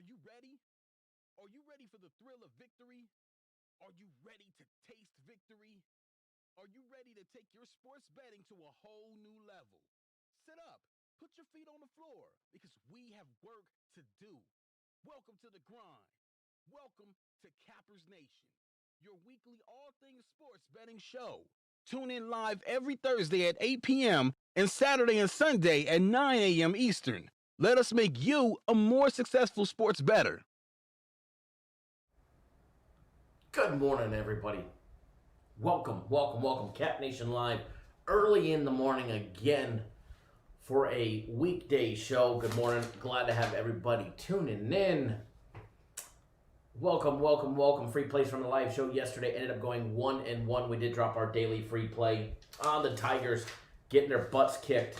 you ready? Are you ready for the thrill of victory? Are you ready to taste victory? Are you ready to take your sports betting to a whole new level? Sit up, put your feet on the floor, because we have work to do. Welcome to the grind. Welcome to Cappers Nation, your weekly all things sports betting show. Tune in live every Thursday at 8 p.m. and Saturday and Sunday at 9 a.m. Eastern. Let us make you a more successful sports bettor. Good morning, everybody. Welcome, Cap Nation Live, early in the morning again for a weekday show. Good morning. Glad to have everybody tuning in. Welcome. Free plays from the live show yesterday ended up going 1-1. We did drop our daily free play on the Tigers getting their butts kicked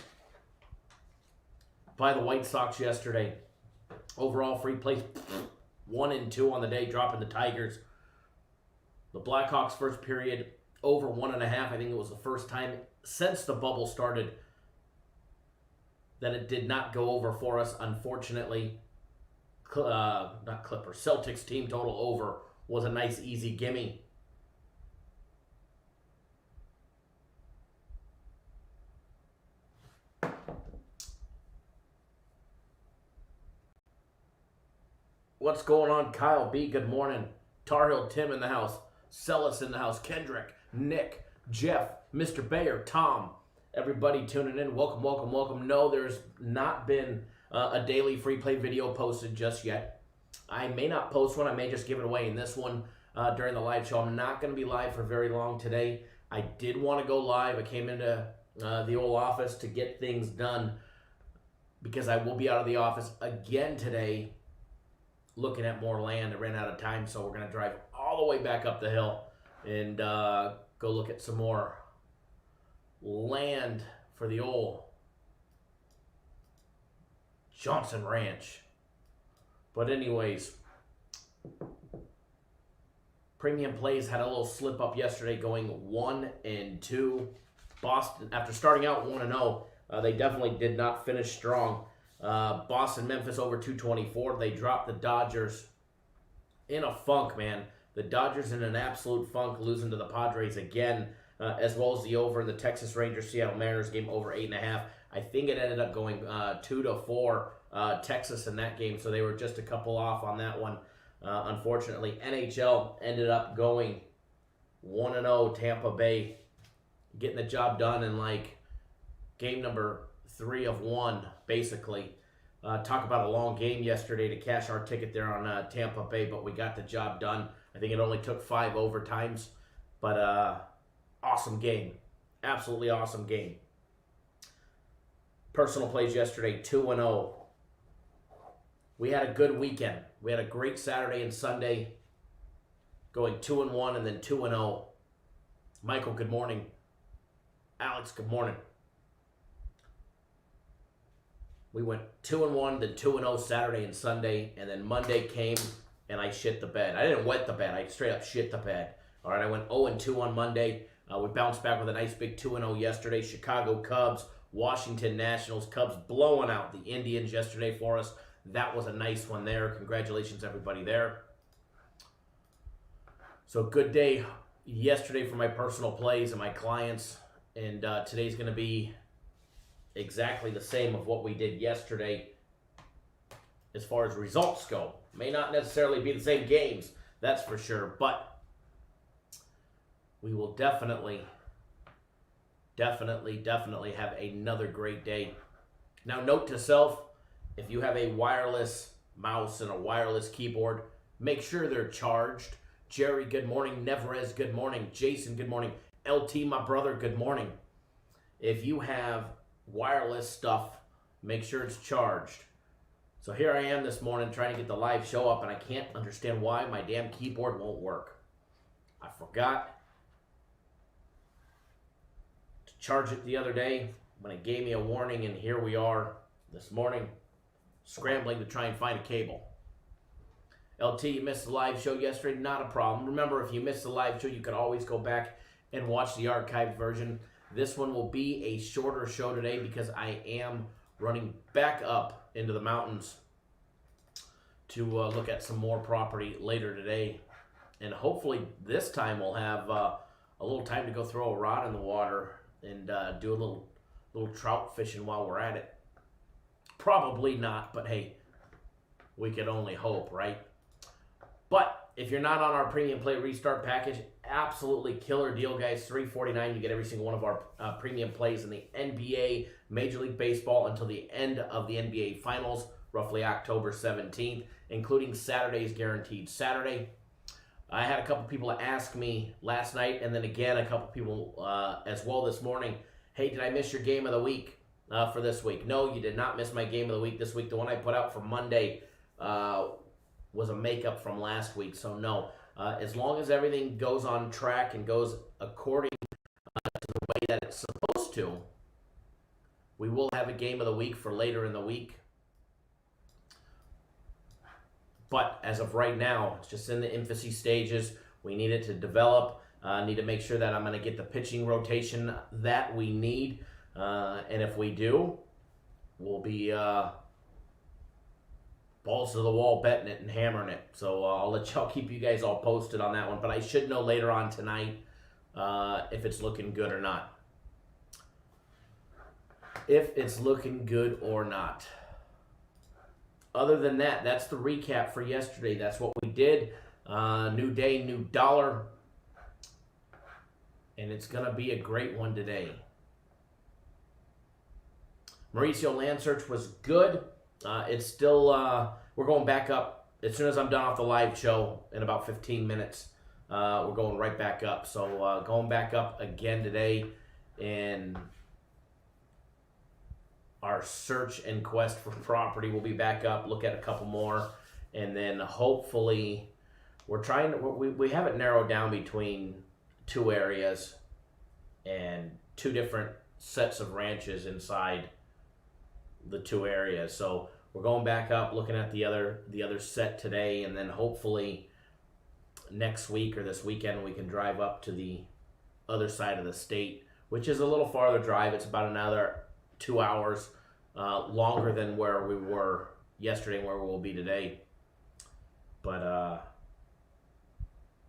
by the White Sox yesterday. Overall free plays 1-2 on the day, dropping the Tigers. The Blackhawks first period over 1.5. I think it was the first time since the bubble started that it did not go over for us. Unfortunately, not Clippers, Celtics team total over was a nice easy gimme. What's going on, Kyle B? Good morning. Tar Heel Tim in the house. Celis in the house. Kendrick, Nick, Jeff, Mr. Bayer, Tom, everybody tuning in. Welcome. No, there's not been a daily free play video posted just yet. I may not post one. I may just give it away in this one during the live show. I'm not going to be live for very long today. I did want to go live. I came into the old office to get things done because I will be out of the office again today looking at more land. I ran out of time, so we're going to drive all the way back up the hill and go look at some more land for the old Johnson Ranch. But anyways, Premium Plays had a little slip up yesterday going 1-2. Boston, after starting out 1-0, they definitely did not finish strong. Boston, Memphis over 224. They dropped the Dodgers in a funk, man. The Dodgers in an absolute funk, losing to the Padres again, as well as the over in the Texas Rangers Seattle Mariners game over 8.5. I think it ended up going 2-4 Texas in that game, so they were just a couple off on that one. Unfortunately, NHL ended up going 1-0 Tampa Bay, getting the job done in like game number 3 of 1, basically. Talk about a long game yesterday to cash our ticket there on Tampa Bay, but we got the job done. I think it only took 5 overtimes, but awesome game. Absolutely awesome game. Personal plays yesterday, 2-0. We had a good weekend. We had a great Saturday and Sunday, going 2-1 and then 2-0. Michael, good morning. Alex, good morning. We went 2-1, then 2-0 Saturday and Sunday, and then Monday came and I shit the bed. I didn't wet the bed. I straight up shit the bed. All right, I went 0-2 on Monday. We bounced back with a nice big 2-0 yesterday. Chicago Cubs, Washington Nationals. Cubs blowing out the Indians yesterday for us. That was a nice one there. Congratulations, everybody there. So good day yesterday for my personal plays and my clients. And today's going to be exactly the same of what we did yesterday as far as results go. May not necessarily be the same games, that's for sure, but we will definitely have another great day. Now, note to self, if you have a wireless mouse and a wireless keyboard, make sure they're charged. Jerry, good morning. Neverez, good morning. Jason, good morning. LT, my brother, good morning. If you have wireless stuff, make sure it's charged. So here I am this morning trying to get the live show up, and I can't understand why my damn keyboard won't work. I forgot to charge it the other day when it gave me a warning, and here we are this morning scrambling to try and find a cable. LT, you missed the live show yesterday, not a problem. Remember, if you missed the live show, you can always go back and watch the archived version. This one will be a shorter show today because I am running back up into the mountains to look at some more property later today. And hopefully this time we'll have a little time to go throw a rod in the water and do a little trout fishing while we're at it. Probably not, but hey, we could only hope, right? But if you're not on our premium play restart package, absolutely killer deal, guys. $349, you get every single one of our premium plays in the NBA, Major League Baseball until the end of the NBA Finals, roughly October 17th, including Saturday's guaranteed Saturday. I had a couple people ask me last night, and then again a couple people as well this morning, hey, did I miss your game of the week for this week? No, you did not miss my game of the week this week. The one I put out for Monday was a makeup from last week, so no. As long as everything goes on track and goes according to the way that it's supposed to, we will have a game of the week for later in the week. But as of right now, it's just in the infancy stages. We need it to develop. Need to make sure that I'm going to get the pitching rotation that we need. And if we do, we'll be balls to the wall betting it and hammering it. So I'll keep you guys all posted on that one. But I should know later on tonight if it's looking good or not. If it's looking good or not. Other than that, that's the recap for yesterday. That's what we did. New day, new dollar. And it's going to be a great one today. Mauricio Land Search was good. It's still, we're going back up. As soon as I'm done off the live show in about 15 minutes, we're going right back up. So going back up again today. And our search and quest for property will be back up. Look at a couple more. And then hopefully we're trying to, we have it narrowed down between two areas and two different sets of ranches inside the two areas. So we're going back up, looking at the other set today, and then hopefully next week or this weekend we can drive up to the other side of the state, which is a little farther drive. It's about another 2 hours longer than where we were yesterday and where we'll be today. But I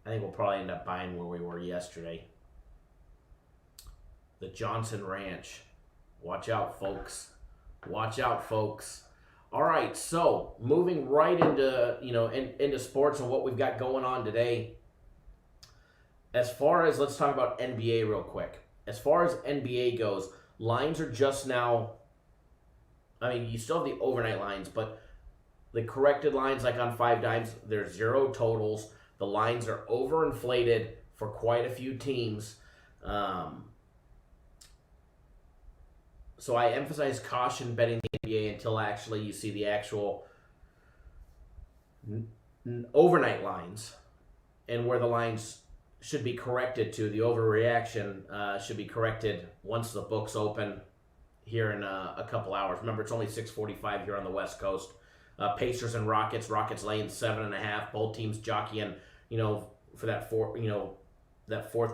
think we'll probably end up buying where we were yesterday. The Johnson Ranch. Watch out, folks. Watch out, folks. All right, so moving right into into sports and what we've got going on today. As far as, let's talk about NBA real quick. As far as NBA goes, lines are just now, I mean, you still have the overnight lines, but the corrected lines, like on 5 Dimes, there's 0 totals. The lines are overinflated for quite a few teams. So I emphasize caution betting the NBA until actually you see the actual overnight lines and where the lines should be corrected to. The overreaction should be corrected once the books open here in a couple hours. Remember, it's only 6:45 here on the West Coast. Pacers and Rockets. Rockets laying 7.5. Both teams jockeying, for that fourth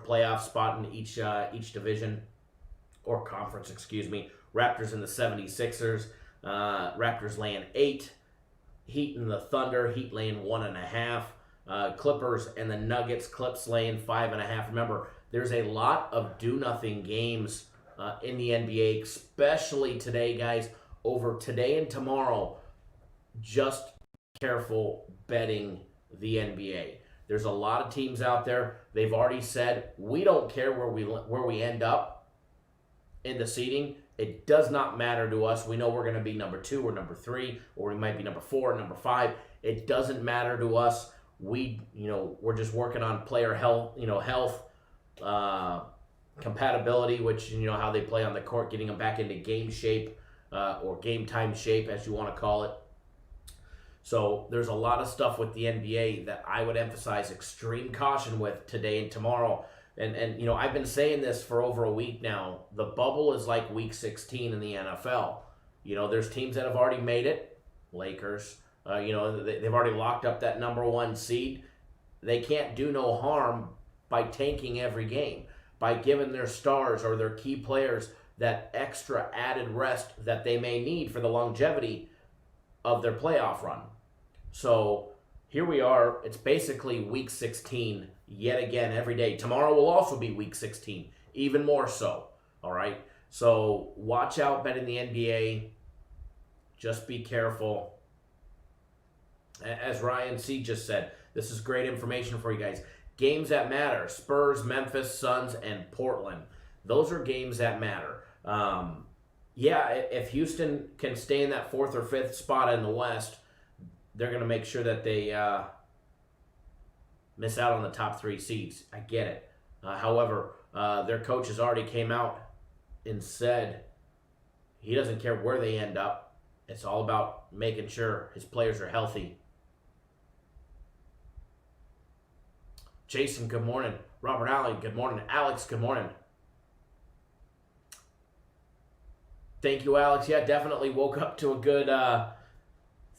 playoff spot in each division or conference, excuse me. Raptors and the 76ers. Raptors laying 8. Heat and the Thunder. Heat laying 1.5. Clippers and the Nuggets. Clips laying 5.5. Remember, there's a lot of do-nothing games in the NBA, especially today, guys. Over today and tomorrow, just careful betting the NBA. There's a lot of teams out there. They've already said, we don't care where we end up in the seeding. It does not matter to us. We know we're going to be number 2 or number 3, or we might be number 4 or number 5. It doesn't matter to us. We're just working on player health, compatibility, which, how they play on the court, getting them back into game shape or game time shape, as you want to call it. So there's a lot of stuff with the NBA that I would emphasize extreme caution with today and tomorrow. And I've been saying this for over a week now. The bubble is like week 16 in the NFL. There's teams that have already made it. Lakers, they've already locked up that number 1 seed. They can't do no harm by tanking every game, by giving their stars or their key players that extra added rest that they may need for the longevity of their playoff run. So here we are. It's basically week 16 yet again every day. Tomorrow will also be week 16, even more so. All right. So watch out betting the NBA. Just be careful. As Ryan C. just said, this is great information for you guys. Games that matter. Spurs, Memphis, Suns, and Portland. Those are games that matter. If Houston can stay in that 4th or 5th spot in the West, they're going to make sure that they miss out on the top 3 seeds. I get it. However, their coach has already came out and said he doesn't care where they end up. It's all about making sure his players are healthy. Jason, good morning. Robert Allen, good morning. Alex, good morning. Thank you, Alex. Yeah, definitely woke up to a good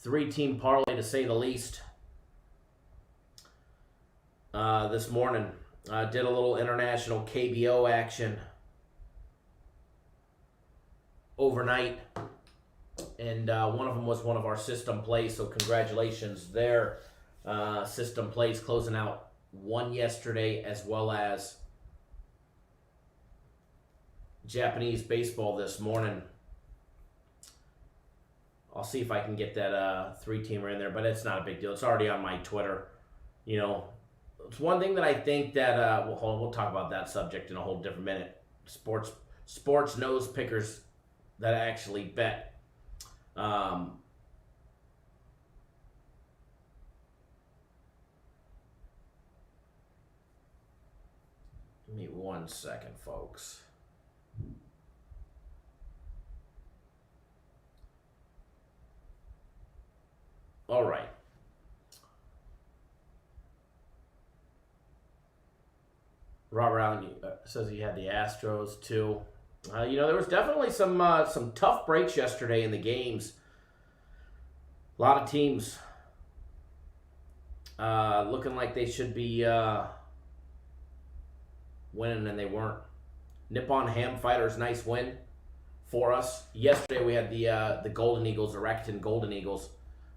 3-team parlay, to say the least, this morning. Did a little international KBO action overnight, and one of them was one of our system plays, so congratulations there. System plays closing out one yesterday, as well as Japanese baseball this morning. I'll see if I can get that 3-teamer in there, but it's not a big deal. It's already on my Twitter. You know, it's one thing that I think that we'll talk about that subject in a whole different minute. Sports nose pickers that actually bet. Give me 1 second, folks. All right. Robert Allen says he had the Astros too. There was definitely some tough breaks yesterday in the games. A lot of teams looking like they should be winning, and they weren't. Nippon Ham Fighters, nice win for us. Yesterday we had the Golden Eagles, the Rakuten Golden Eagles.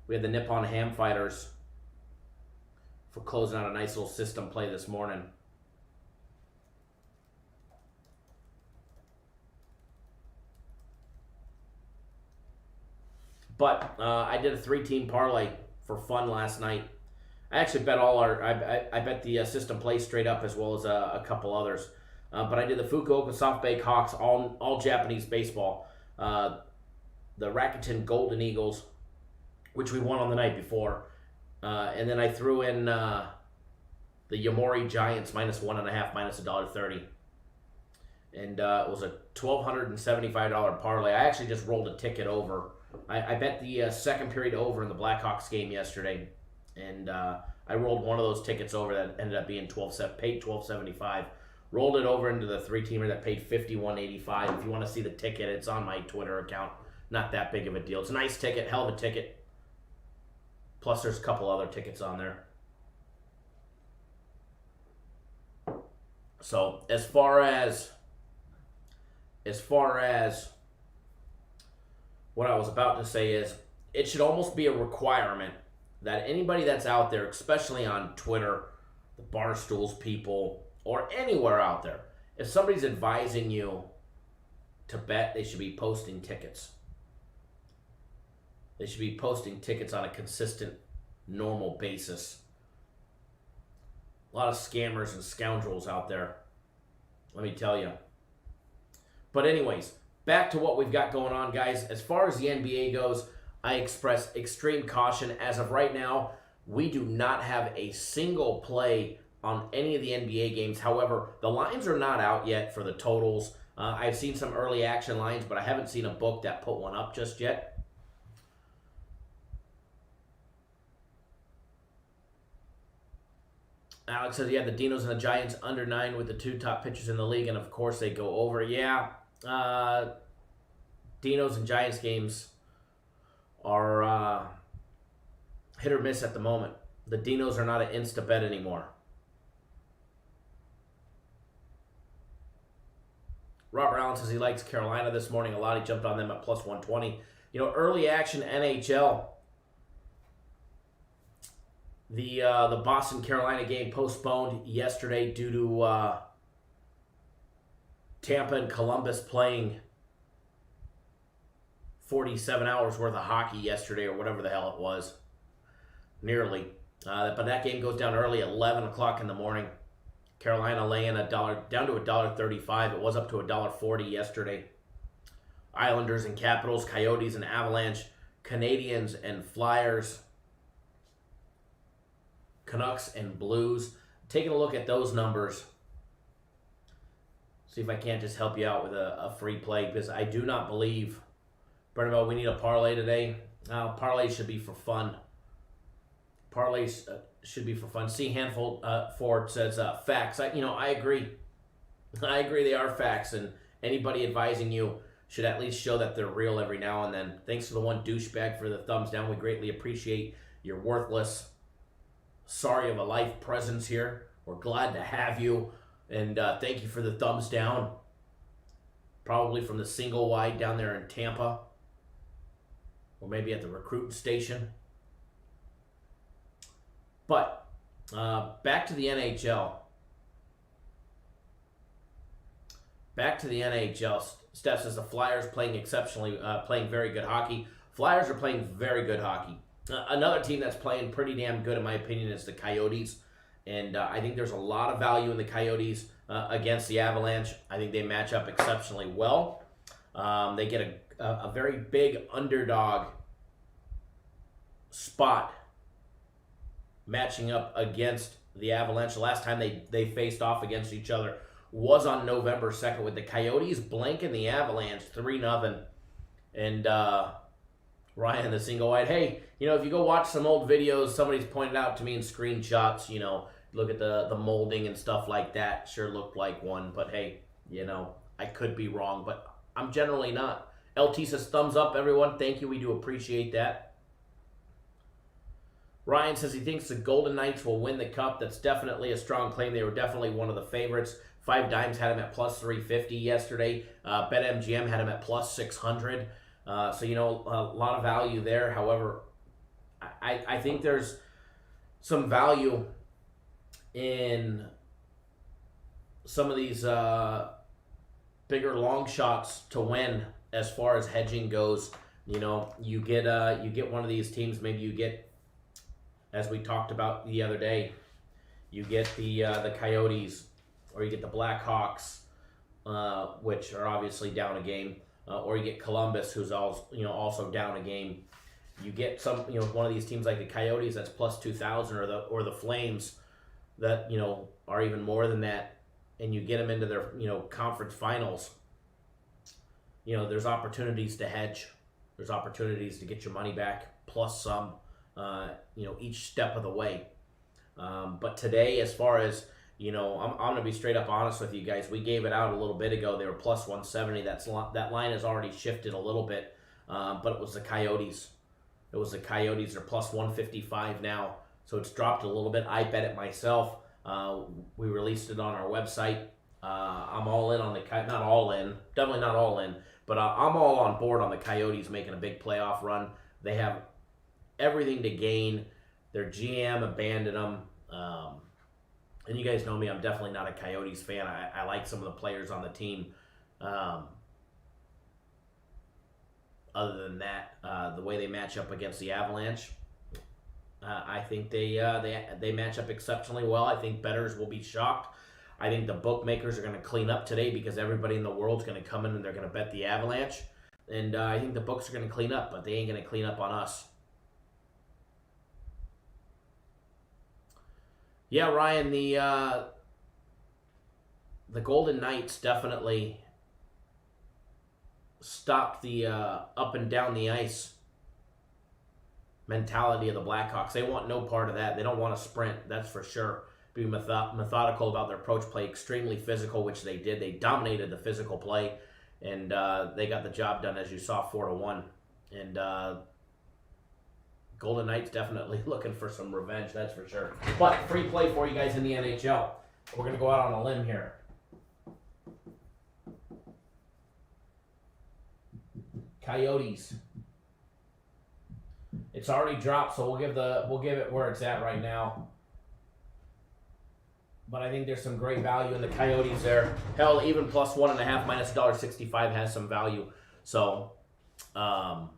We had the Nippon Ham Fighters for closing out a nice little system play this morning. But I did a 3-team parlay for fun last night. I actually bet I bet the system play straight up, as well as a couple others. But I did the Fukuoka SoftBank Hawks, all Japanese baseball. The Rakuten Golden Eagles, which we won on the night before. And then I threw in the Yomiuri Giants -1.5, -$1.30. And it was a $1,275 parlay. I actually just rolled a ticket over. I bet the second period over in the Blackhawks game yesterday. And I rolled one of those tickets over that ended up being paid $12.75. Rolled it over into the 3-teamer that paid $51.85. If you want to see the ticket, it's on my Twitter account. Not that big of a deal. It's a nice ticket, hell of a ticket. Plus, there's a couple other tickets on there. So, as far as what I was about to say is, it should almost be a requirement that anybody that's out there, especially on Twitter, the Barstools people, or anywhere out there, if somebody's advising you to bet, they should be posting tickets. They should be posting tickets on a consistent, normal basis. A lot of scammers and scoundrels out there, let me tell you. But anyways, back to what we've got going on, guys. As far as the NBA goes, I express extreme caution. As of right now, we do not have a single play on any of the NBA games. However, the lines are not out yet for the totals. I've seen some early action lines, but I haven't seen a book that put one up just yet. Alex says, yeah, the Dinos and the Giants under 9 with the 2 top pitchers in the league, and of course they go over. Yeah, Dinos and Giants games are hit or miss at the moment. The Dinos are not an insta-bet anymore. Robert Allen says he likes Carolina this morning a lot. He jumped on them at +120. Early action NHL. The Boston-Carolina game postponed yesterday due to Tampa and Columbus playing 47 hours worth of hockey yesterday, or whatever the hell it was. Nearly. But that game goes down early, 11 o'clock in the morning. Carolina laying $1 down to $1.35. It was up to $1.40 yesterday. Islanders and Capitals, Coyotes and Avalanche, Canadians and Flyers, Canucks and Blues. Taking a look at those numbers. See if I can't just help you out with a free play, because I do not believe, Bernabelle, we need a parlay today. Parlays should be for fun. Parlays should be for fun. See, Handful Ford says facts. I agree. I agree they are facts, and anybody advising you should at least show that they're real every now and then. Thanks to the one douchebag for the thumbs down. We greatly appreciate your worthless, sorry of a life presence here. We're glad to have you, and thank you for the thumbs down. Probably from the single wide down there in Tampa, or maybe at the recruiting station. But back to the NHL. Steph says the Flyers playing very good hockey. Flyers are playing very good hockey. Another team that's playing pretty damn good, in my opinion, is the Coyotes. And I think there's a lot of value in the Coyotes against the Avalanche. I think they match up exceptionally well. They get a very big underdog spot matching up against the Avalanche. The last time they faced off against each other was on November 2nd, with the Coyotes blanking the Avalanche 3-0. And Ryan, the single wide, hey, if you go watch some old videos, somebody's pointed out to me in screenshots, look at the molding and stuff like that. Sure looked like one, but hey, I could be wrong, but I'm generally not. LT says thumbs up, everyone. Thank you. We do appreciate that. Ryan says he thinks the Golden Knights will win the Cup. That's definitely a strong claim. They were definitely one of the favorites. 5 Dimes had him at plus 350 yesterday. BetMGM had him at plus 600. So, a lot of value there. However, I think there's some value in some of these bigger long shots to win as far as hedging goes. You get one of these teams, maybe you get, as we talked about the other day, you get the Coyotes, or you get the Blackhawks, which are obviously down a game, or you get Columbus, who's also down a game. You get some, one of these teams like the Coyotes that's plus 2,000, or the Flames that are even more than that, and you get them into their conference finals. There's opportunities to hedge. There's opportunities to get your money back plus some. Each step of the way. But today, as far as, I'm going to be straight up honest with you guys. We gave it out a little bit ago. They were plus 170. That line has already shifted a little bit, but it was the Coyotes. They're plus 155 now, so it's dropped a little bit. I bet it myself. We released it on our website. I'm all in on not all in, definitely not all in, but I'm all on board on the Coyotes making a big playoff run. They have everything to gain. Their GM abandoned them. And you guys know me, I'm definitely not a Coyotes fan. I like some of the players on the team. Other than that, the way they match up against the Avalanche, I think they match up exceptionally well. I think bettors will be shocked. I think the bookmakers are going to clean up today, because everybody in the world's going to come in and they're going to bet the Avalanche. And I think the books are going to clean up, but they ain't going to clean up on us. Yeah, Ryan, the Golden Knights definitely stopped the up and down the ice mentality of the Blackhawks. They want no part of that. They don't want to sprint, that's for sure. Be methodical about their approach play, extremely physical, which they did. They dominated the physical play, and they got the job done, as you saw, 4-1. And Golden Knights definitely looking for some revenge, that's for sure. But free play for you guys in the NHL. We're going to go out on a limb here. Coyotes It's already dropped, so we'll give it where it's at right now. But I think there's some great value in the Coyotes there. Hell, even plus 1.5 minus $1.65 has some value. So I'm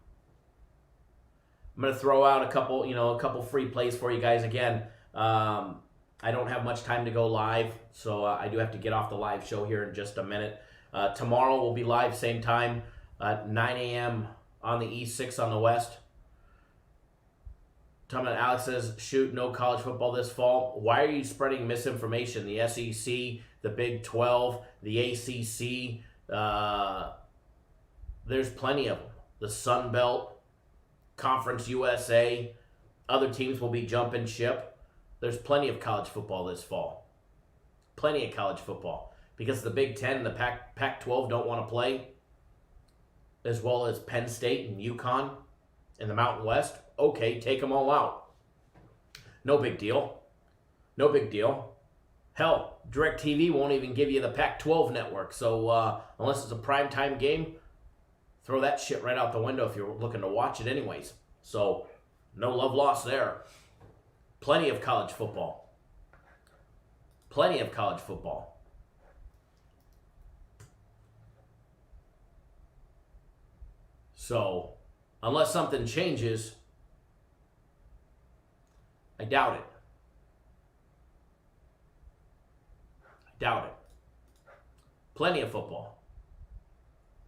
gonna throw out a couple free plays for you guys again. I don't have much time to go live, so I do have to get off the live show here in just a minute. Tomorrow we'll be live same time, 9 a.m. on the East, 6 on the West. Alex says, shoot, no college football this fall. Why are you spreading misinformation? The SEC, the Big 12, the ACC, there's plenty of them. The Sun Belt, Conference USA, other teams will be jumping ship. There's plenty of college football this fall. Plenty of college football. Because the Big 10 and the Pac-12 don't want to play, as well as Penn State and UConn and the Mountain West. Okay, take them all out. No big deal. No big deal. Hell, DirecTV won't even give you the Pac-12 network. So unless it's a primetime game, throw that shit right out the window if you're looking to watch it anyways. So no love lost there. Plenty of college football. Plenty of college football. So unless something changes, I doubt it. Plenty of football.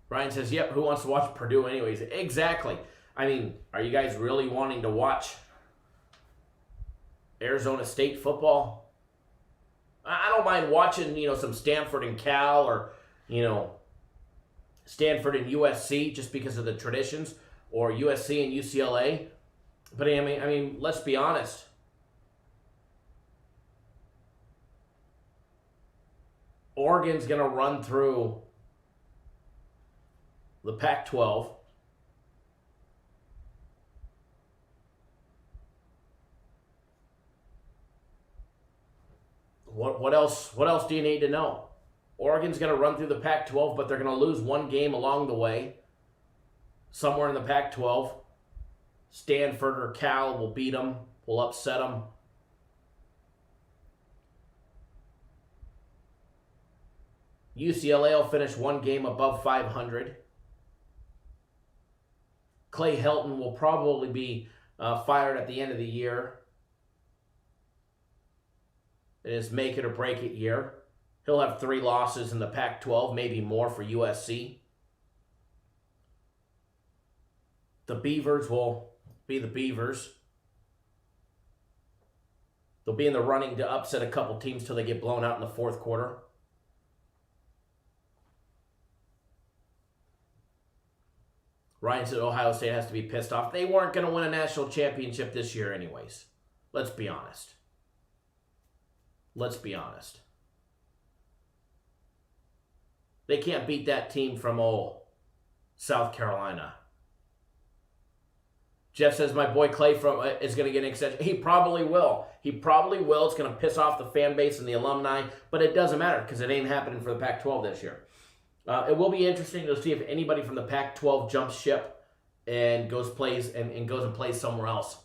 Brian says, yep, who wants to watch Purdue anyways? Exactly. I mean, are you guys really wanting to watch Arizona State football? I don't mind watching, some Stanford and Cal or, Stanford and USC just because of the traditions, or USC and UCLA. But I mean, let's be honest. Oregon's going to run through the Pac-12. What else do you need to know? Oregon's going to run through the Pac-12, but they're going to lose one game along the way. Somewhere in the Pac-12. Stanford or Cal will beat them, will upset them. UCLA will finish one game above 500. Clay Helton will probably be fired at the end of the year. It is make it or break it year. He'll have 3 losses in the Pac-12, maybe more for USC. The Beavers will be the Beavers. They'll be in the running to upset a couple teams till they get blown out in the fourth quarter. Ryan said Ohio State has to be pissed off. They weren't going to win a national championship this year anyways. Let's be honest. They can't beat that team from South Carolina. Jeff says my boy Clay is going to get an extension. He probably will. It's going to piss off the fan base and the alumni, but it doesn't matter because it ain't happening for the Pac-12 this year. It will be interesting to see if anybody from the Pac-12 jumps ship and goes and plays somewhere else.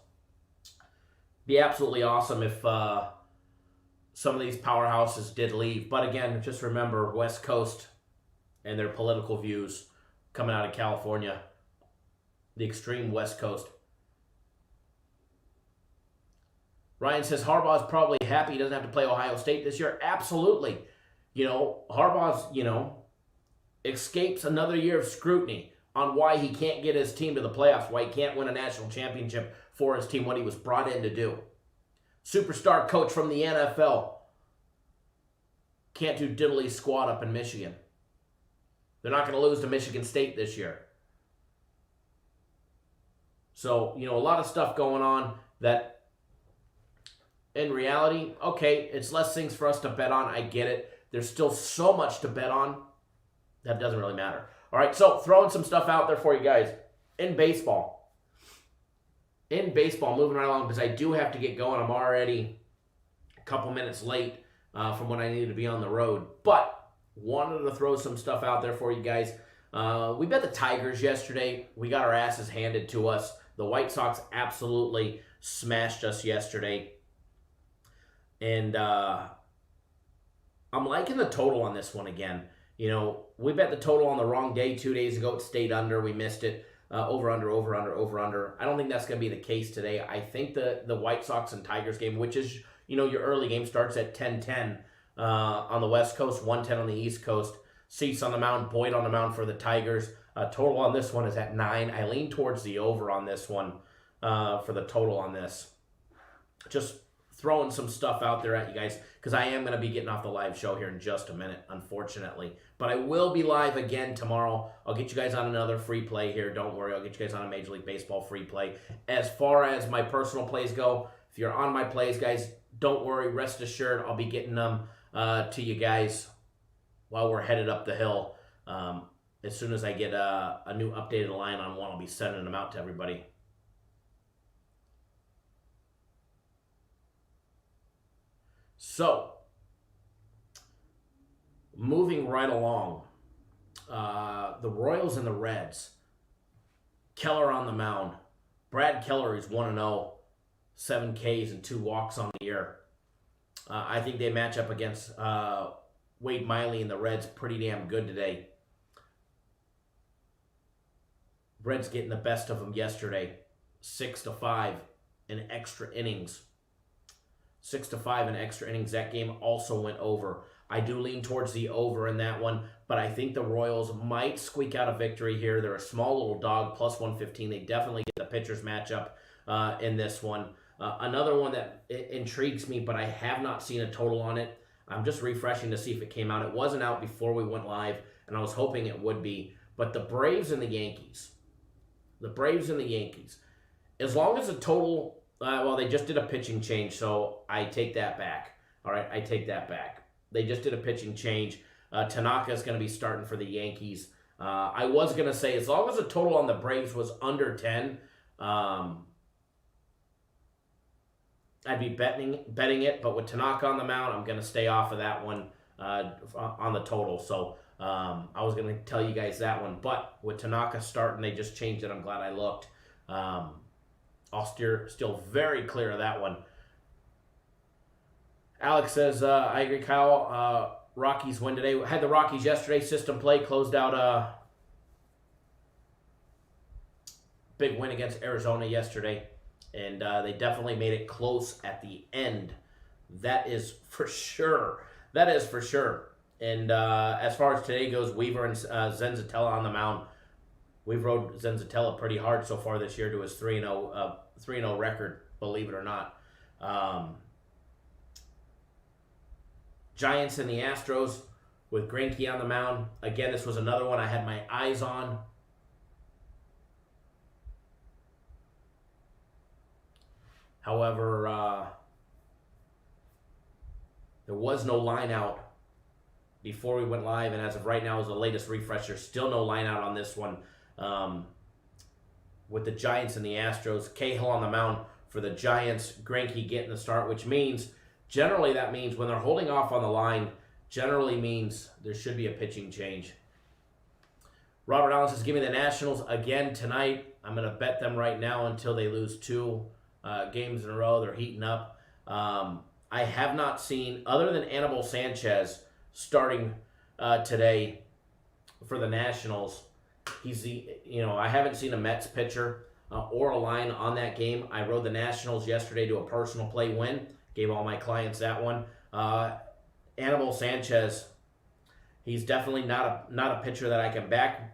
Be absolutely awesome if some of these powerhouses did leave. But again, just remember West Coast and their political views coming out of California, the extreme West Coast. Ryan says Harbaugh's probably happy he doesn't have to play Ohio State this year. Absolutely. Harbaugh's, escapes another year of scrutiny on why he can't get his team to the playoffs, why he can't win a national championship for his team, what he was brought in to do. Superstar coach from the NFL. Can't do diddly squat up in Michigan. They're not going to lose to Michigan State this year. So, a lot of stuff going on that in reality, okay, it's less things for us to bet on. I get it. There's still so much to bet on. That doesn't really matter. All right, so throwing some stuff out there for you guys. In baseball, moving right along because I do have to get going. I'm already a couple minutes late from when I needed to be on the road. But wanted to throw some stuff out there for you guys. We bet the Tigers yesterday. We got our asses handed to us. The White Sox absolutely smashed us yesterday. And I'm liking the total on this one again. You know, we bet the total on the wrong day 2 days ago. It stayed under. We missed it. Over, under, over, under, over, under. I don't think that's going to be the case today. I think the White Sox and Tigers game, which is, you know, your early game starts at 10:10 on the West Coast, 1:10 on the East Coast. Cease on the mound, Boyd on the mound for the Tigers. Total on this one is at 9. I lean towards the over on this one for the total on this. Just throwing some stuff out there at you guys because I am going to be getting off the live show here in just a minute, unfortunately. But I will be live again tomorrow. I'll get you guys on another free play here. Don't worry. I'll get you guys on a Major League Baseball free play. As far as my personal plays go, if you're on my plays, guys, don't worry. Rest assured, I'll be getting them to you guys while we're headed up the hill. As soon as I get a new updated line on one, I'll be sending them out to everybody. So, moving right along, the Royals and the Reds. Keller on the mound. Brad Keller is 1-0, 7 Ks and 2 walks on the year. I think they match up against Wade Miley and the Reds pretty damn good today. Reds getting the best of them yesterday, 6-5 in extra innings. 6-5 in extra innings. That game also went over. I do lean towards the over in that one, but I think the Royals might squeak out a victory here. They're a small little dog, plus 115. They definitely get the pitchers matchup in this one. Another one that intrigues me, but I have not seen a total on it. I'm just refreshing to see if it came out. It wasn't out before we went live, and I was hoping it would be. But the Braves and the Yankees. The Braves and the Yankees. As long as the total... well, they just did a pitching change, so I take that back. All right, I take that back. They just did a pitching change. Tanaka is going to be starting for the Yankees. I was going to say, as long as the total on the Braves was under 10, I'd be betting it. But with Tanaka on the mound, I'm going to stay off of that one on the total. So I was going to tell you guys that one. But with Tanaka starting, they just changed it. I'm glad I looked. I'll still very clear of that one. Alex says, I agree, Kyle. Rockies win today. Had the Rockies yesterday. System play closed out big win against Arizona yesterday. And they definitely made it close at the end. That is for sure. That is for sure. And as far as today goes, Weaver and Zenzatella on the mound. We've rode Zenzatella pretty hard so far this year to his 3-0 record, believe it or not. Giants and the Astros with Greinke on the mound. Again, this was another one I had my eyes on. However, there was no line out before we went live, and as of right now is the latest refresher. Still no line out on this one. With the Giants and the Astros. Cahill on the mound for the Giants. Greinke getting the start, which means, generally that means when they're holding off on the line, generally means there should be a pitching change. Robert Allen says, give me the Nationals again tonight. I'm going to bet them right now until they lose 2 games in a row. They're heating up. I have not seen, other than Anibal Sanchez starting today for the Nationals, I haven't seen a Mets pitcher or a line on that game. I rode the Nationals yesterday to a personal play win. Gave all my clients that one. Anibal Sanchez, he's definitely not a pitcher that I can back.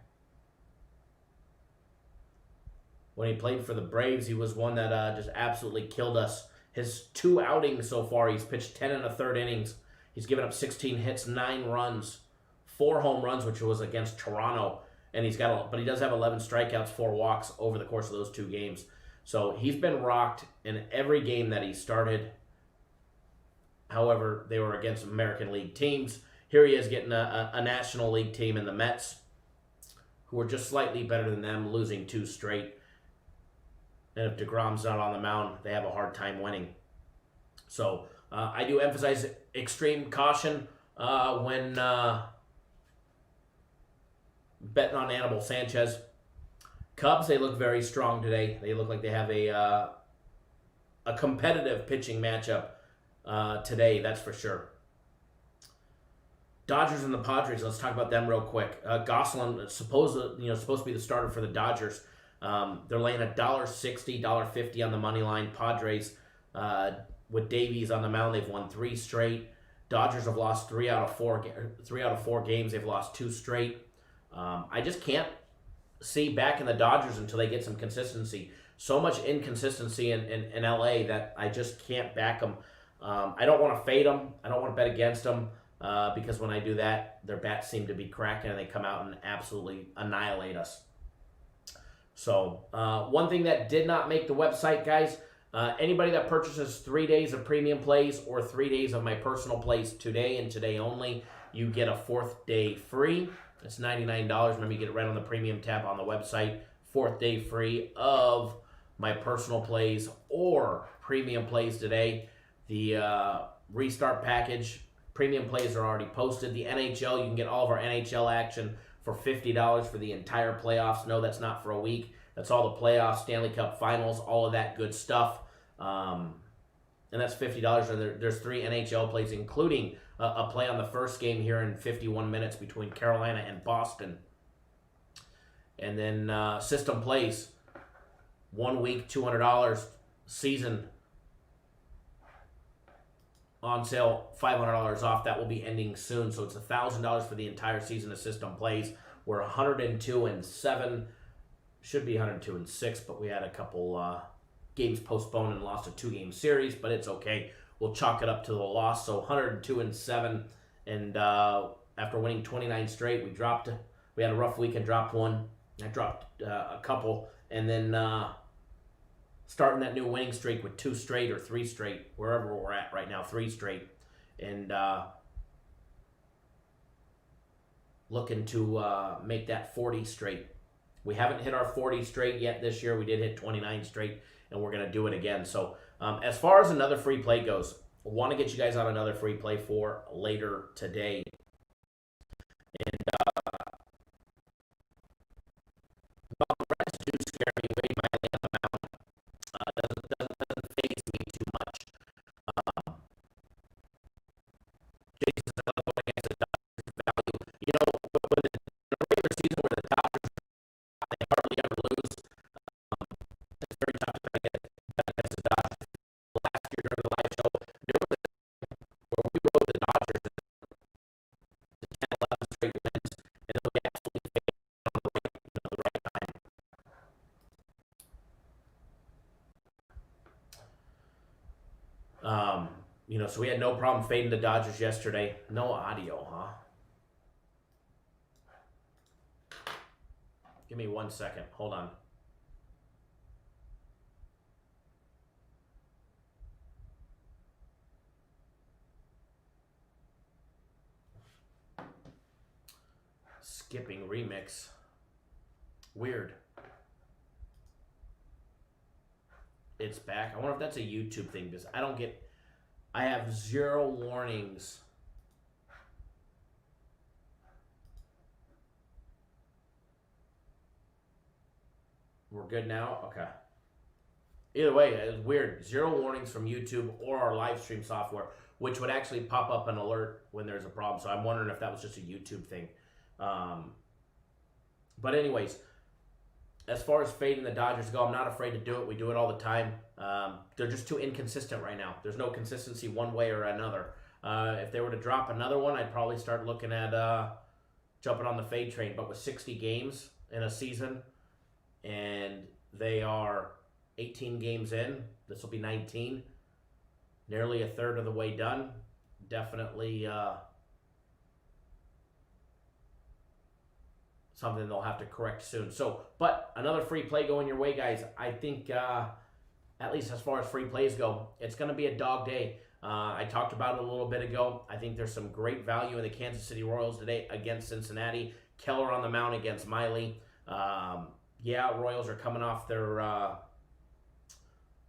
When he played for the Braves, he was one that just absolutely killed us. His 2 outings so far, he's pitched 10 1/3 innings. He's given up 16 hits, 9 runs, 4 home runs, which was against Toronto. And but he does have 11 strikeouts, 4 walks over the course of those 2 games. So he's been rocked in every game that he started. However, they were against American League teams. Here he is getting a National League team in the Mets, who are just slightly better than them, losing 2 straight. And if DeGrom's not on the mound, they have a hard time winning. So I do emphasize extreme caution when betting on Anibal Sanchez. Cubs, they look very strong today. They look like they have a competitive pitching matchup today, that's for sure. Dodgers and the Padres, let's talk about them real quick. Gosselin, supposed to be the starter for the Dodgers. They're laying $1.60, $1.50 on the money line. Padres, with Davies on the mound, they've won 3 straight. Dodgers have lost 3 out of 4 games. They've lost 2 straight. I just can't see back in the Dodgers until they get some consistency. So much inconsistency in LA that I just can't back them. I don't want to fade them. I don't want to bet against them because when I do that, their bats seem to be cracking and they come out and absolutely annihilate us. So one thing that did not make the website, guys, anybody that purchases 3 days of premium plays or 3 days of my personal plays today and today only, you get a 4th day free. It's $99. Remember, you get it right on the premium tab on the website. 4th day free of my personal plays or premium plays today. The restart package, premium plays are already posted. The NHL, you can get all of our NHL action for $50 for the entire playoffs. No, that's not for a week. That's all the playoffs, Stanley Cup Finals, all of that good stuff. And that's $50. And there's 3 NHL plays, including a play on the first game here in 51 minutes between Carolina and Boston. And then system plays, 1 week, $200, season on sale, $500 off. That will be ending soon. So it's $1,000 for the entire season of system plays. We're 102-7, should be 102-6, but we had a couple games postponed and lost a 2-game series, but it's okay. We'll chalk it up to the loss. So 102-7, and after winning 29 straight, we had a rough week and dropped one. I dropped a couple, and then starting that new winning streak with 2 straight or 3 straight, wherever we're at right now, 3 straight, and looking to make that 40 straight. We haven't hit our 40 straight yet this year. We did hit 29 straight, and we're going to do it again. So as far as another free play goes, I want to get you guys on another free play for later today. And the rest do scare me. Wade Miley on the mound doesn't faze me too much. Jason Sutton going against the Dodgers value. You know, with the regular season where the Dodgers they hardly ever lose, it's very tough to get against the Dodgers. Last year during the live show, there was where we rode the Dodgers to 10, 11 straight wins, and then we absolutely failed on the right time. So we had no problem fading the Dodgers yesterday. No audio, huh? Give me 1 second. Hold on. Skipping remix. Weird. It's back. I wonder if that's a YouTube thing because I have 0 warnings. We're good now? Okay. Either way, it's weird. 0 warnings from YouTube or our live stream software, which would actually pop up an alert when there's a problem. So I'm wondering if that was just a YouTube thing. But anyways, as far as fading the Dodgers go, I'm not afraid to do it. We do it all the time. They're just too inconsistent right now. There's no consistency one way or another. If they were to drop another one, I'd probably start looking at jumping on the fade train. But with 60 games in a season, and they are 18 games in, this will be 19, nearly a third of the way done. Definitely something they'll have to correct soon. So, but another free play going your way, guys. I think, at least as far as free plays go, it's going to be a dog day. I talked about it a little bit ago. I think there's some great value in the Kansas City Royals today against Cincinnati. Keller on the mound against Miley. Royals are coming off their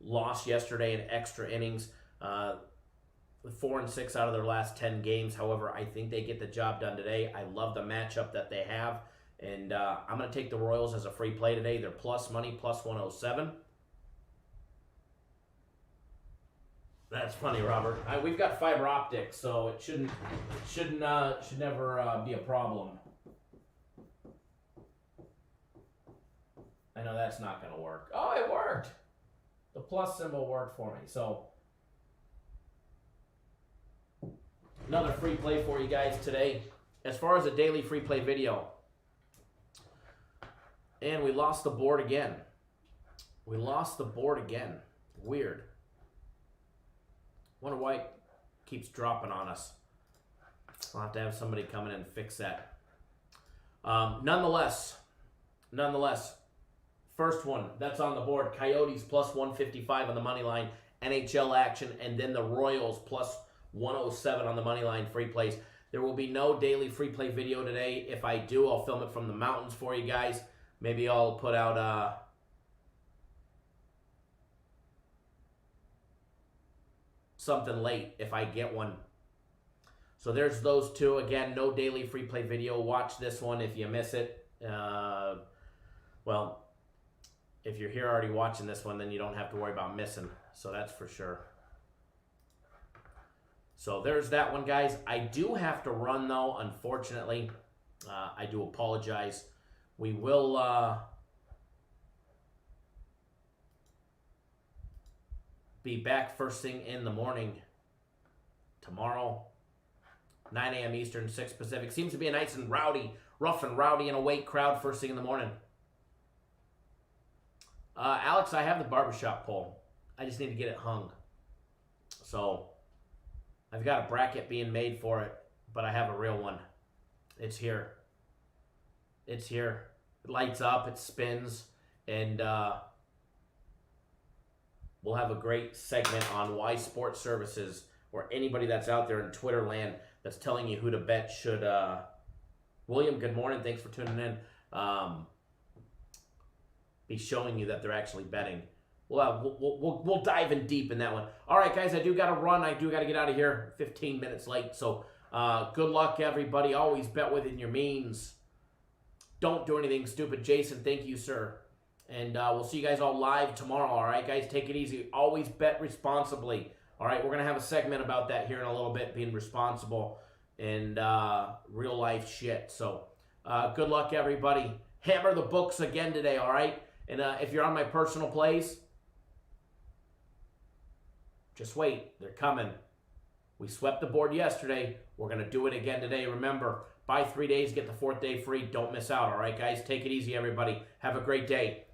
loss yesterday in extra innings. 4-6 out of their last 10 games. However, I think they get the job done today. I love the matchup that they have. And I'm going to take the Royals as a free play today. They're plus money, plus 107. That's funny, Robert. We've got fiber optics, so it should never be a problem. I know that's not going to work. Oh, it worked. The plus symbol worked for me. So another free play for you guys today. As far as a daily free play video, and we lost the board again. We lost the board again. Weird. Wonder why it keeps dropping on us. I'll have to have somebody come in and fix that. Nonetheless, first one that's on the board, Coyotes plus 155 on the money line, NHL action, and then the Royals plus 107 on the money line free plays. There will be no daily free play video today. If I do, I'll film it from the mountains for you guys. Maybe I'll put out something late if I get one. So there's those two. Again, no daily free play video. Watch this one if you miss it. Well, if you're here already watching this one, then you don't have to worry about missing. So that's for sure. So there's that one, guys. I do have to run, though, unfortunately. I do apologize. We will be back first thing in the morning tomorrow, 9 a.m. Eastern, 6 Pacific. Seems to be a nice and rowdy, rough and rowdy and awake crowd first thing in the morning. Alex, I have the barbershop pole. I just need to get it hung. So I've got a bracket being made for it, but I have a real one. It's here. It's here. It lights up, it spins, and we'll have a great segment on why sports services or anybody that's out there in Twitter land that's telling you who to bet should. William, good morning. Thanks for tuning in. Be showing you that they're actually betting. We'll dive in deep in that one. All right, guys, I do got to run. I do got to get out of here 15 minutes late. So good luck, everybody. Always bet within your means. Don't do anything stupid. Jason, thank you, sir. And we'll see you guys all live tomorrow. All right, guys, take it easy. Always bet responsibly. All right, we're going to have a segment about that here in a little bit, being responsible and real life shit. So good luck, everybody. Hammer the books again today, all right? And if you're on my personal plays, just wait. They're coming. We swept the board yesterday. We're going to do it again today. Remember, buy 3 days, get the 4th day free. Don't miss out, all right, guys? Take it easy, everybody. Have a great day.